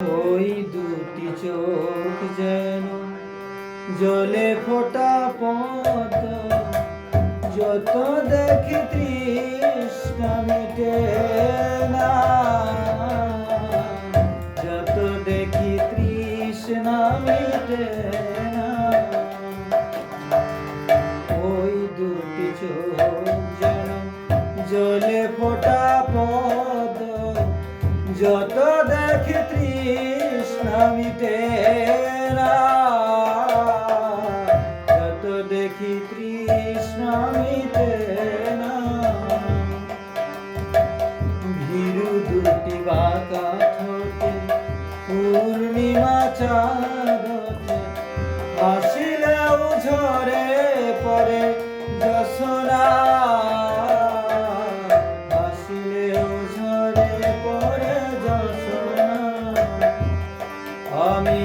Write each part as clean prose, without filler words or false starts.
ওই দুটি চোখ যেন জলে ফোটা পদ্ম, যত দেখি তৃষ্ণা মিটে না, যত দেখি তৃষ্ণা মিটে না। ওই দুটি চোখ যেন জলে ফোটা পদ্ম, যত দেখি তৃষ্ণা মিটে না, যত দেখি তৃষ্ণা মিটে না। ভীরু দুটি বাঁকা ঠোঁটে পূর্ণিমা চাঁদতে হাসিলেও ঝরে পড়ে যশোনা, আমি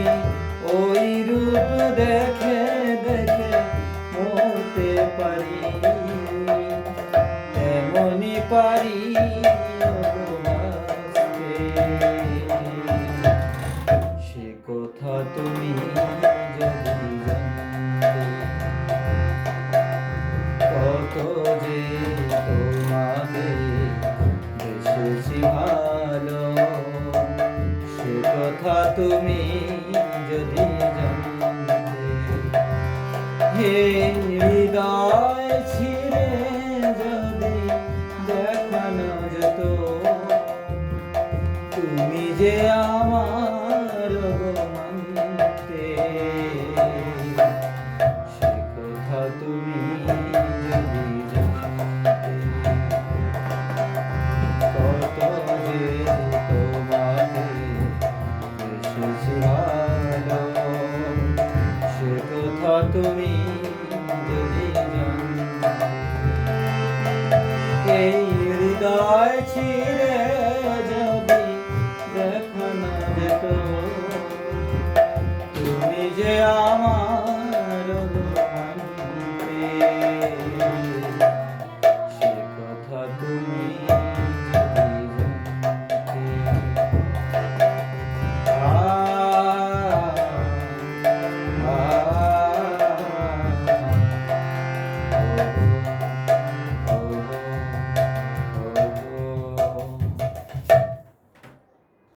ওই রূপ দেখে দেখে মরতে পারি, এমনই পারি সে কথা তুমি যদি জানতে, কত যে তোমাকে বেসেছি ভালো, সে কথা তুমি যদি জানতে। হে হৃদয় ছিঁড়ে যদি দেখানো যেত, তুমি যে আমার মানতে, সে কথা তুমি যদি জানতে। কত যে তোমাকে বেসেছি ভালো, সে কথা তুমি যদি জানতে। এই হৃদয় ছিঁড়ে